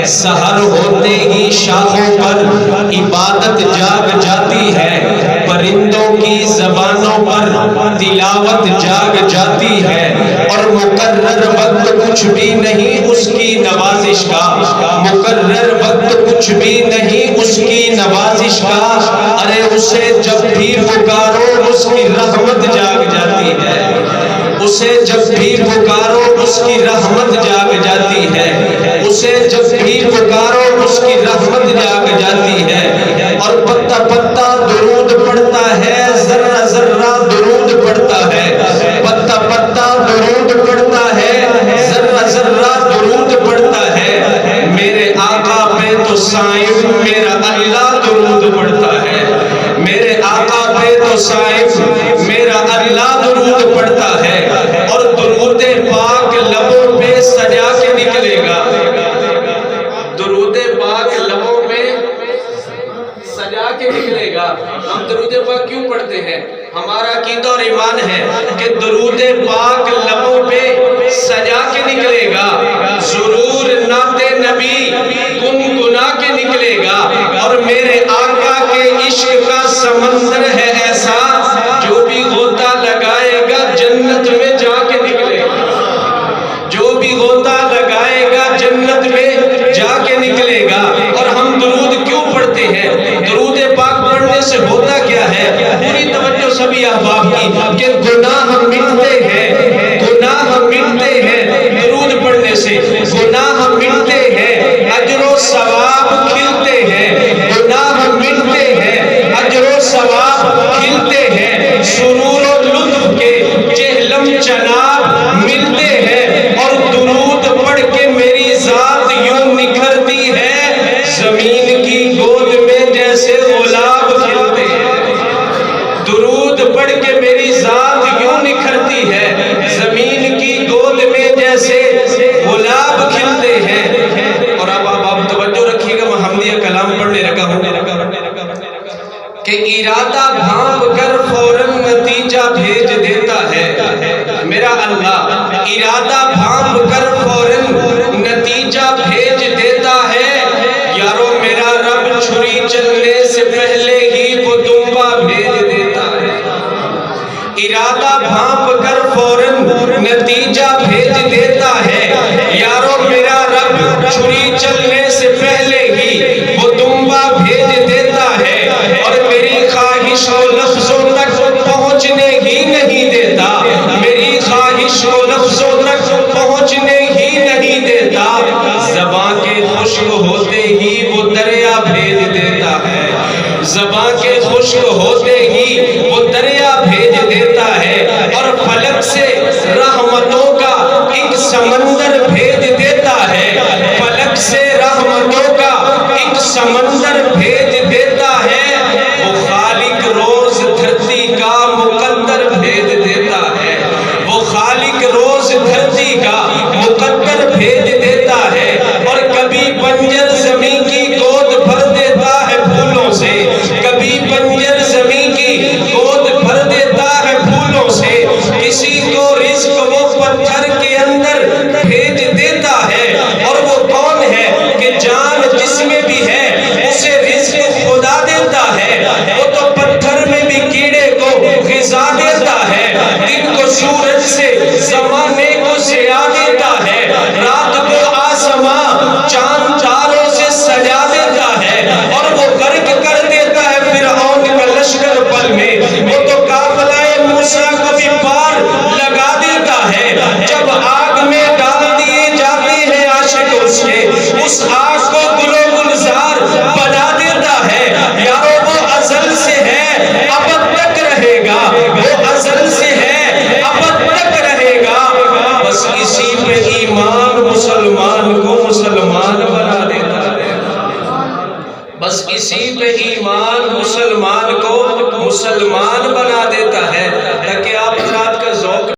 سحر ہوتے ہی شاخوں پر عبادت جاگ جاتی ہے، پرندوں کی زبانوں پر تلاوت جاگ جاتی ہے، اور مقرر وقت کچھ بھی نہیں اس کی نوازش کا، مقرر وقت کچھ بھی نہیں اس کی نوازش کا، ارے اسے جب بھی پکارو اس کی رحمت جاگ جاتی ہے، اسے جب بھی پکارو اس کی رحمت جاگ جاتی ہے، اسے جب بھی پکارو اس کی رحمت جاگ جاتی ہے، اور پتا پتا درود پڑتا ہے، ذرہ ذرہ درود پڑتا ہے، پتا پتا درود پڑتا ہے، ذرہ ذرہ درود پڑتا ہے، میرے آقا پہ تو صائم میرا اللہ درود پڑتا ہے، میرے آقا پہ تو صائم میرا اللہ درود پڑتا ہے، اور درود پاک لبوں پہ سجا کے نکلے گا، درود پاک لبوں پہ سجا کے نکلے گا۔ ہم درود پاک کیوں پڑھتے ہیں؟ ہمارا عقیدہ اور ایمان ہے کہ درود پاک لبوں پہ سجا کے نکلے گا، ضرور نعت نبی گنگنا کے نکلے گا، اور میرے آقا کے عشق کا سمندر ہے ایسا، جو بھی غوطہ لگائے گا جنت میں جا کے نکلے گا، جو بھی غوطہ لگائے گا جنت میں جا کے نکلے گا۔ اور ہم درود کیوں پڑھتے ہیں؟ درود پاک پڑھنے سے ہوتا کیا ہے؟ پوری توجہ سبھی احباب کی، کہ گناہ مٹتے ہیں، گناہ مٹتے ہیں درود پڑھنے سے، گناہ مٹتے ہیں، اجر و ثواب کھلتے ہیں، گناہ مٹتے ہیں، اجر و ثواب کھلتے ہیں، سرور و لطف کے چہلم چناب ملتے ہیں، اور درود پڑھ کے میری ذات یوں نکھرتی ہے، زمین کی گود میں جیسے گلاب کھلتے ہیں، درود پڑھ کے میری ذات یوں نکھرتی ہے، زمین کی گود میں جیسے گلاب کھلتے ہیں۔ اور اب آپ توجہ رکھیے گا، میں حمدیہ کلام پڑھنے لگا ہوں کہ ارادہ بھانپ کر فوراً نتیجہ بھیج دیتا ہے، میرا اللہ ارادہ بھانپ کر فوراً نتیجہ بھیج دیتا ہے، یارو میرا رب چھری چلنے سے پہلے ہی وہ دمبا بھیج دیتا ہے، ارادہ بھانپ کر فوراً نتیجہ بھیج دیتا ہے، یارو میرا رب چھری چلنے سے پہلے ہی وہ دمبا بھیج دیتا ہے، اور میری خواہش کو لفظوں تک پہنچنے ہی نہیں دیتا، میری خواہش کو لفظوں تک پہنچنے ہی نہیں دیتا، زبان کے خشک ہوتے ہی وہ دریا بھیج دیتا ہے، زبان کے خشک ہوتے ہی وہ دریا بھیج دیتا ہے، اور فلک سے رحمتوں کا ایک سمندر بھیج دیتا ہے، فلک سے رحمتوں کا ایک سمندر بھیج دیتا ہے، وہ خالق روز دھرتی کا مقدر بھیج دیتا ہے، وہ خالق روز دھرتی کا مقدر بھیج دیتا ہے، اور کبھی بنجر زمین کی گود بھر دیتا ہے پھولوں سے، کبھی بنجر زمین کی گود بھر دیتا ہے پھولوں سے، کسی کو رزق وہ پتھر کے اندر بھیج دیتا ہے، اور وہ کون ہے کہ جان جس میں بھی ہے اسے رزق خدا دیتا ہے، وہ تو پتھر میں بھی کیڑے کو غذا دیتا ہے، دن کو سورج سے زمانے کو ضیاء دیتا ہے، رات کو آسمان چاند تاروں سے سجا دیتا ہے، اور وہ غرق کر دیتا ہے فرعون کا لشکر پل میں، وہ تو قافلہ موسیٰ کو بھی پار لگا دیتا ہے، جب آگ میں ڈال دیے جاتے ہیں عاشق اس کے، اس آگ کو گل و گلزار بنا دیتا ہے، یارو وہ ازل سے ہے ابد تک رہے گا، وہ ازل سے ہے ابد تک رہے گا، بس اسی پہ ایمان مسلمان کو مسلمان بنا دیتا ہے، بس اسی پہ ایمان مسلمان کو مسلمان بنا دیتا ہے۔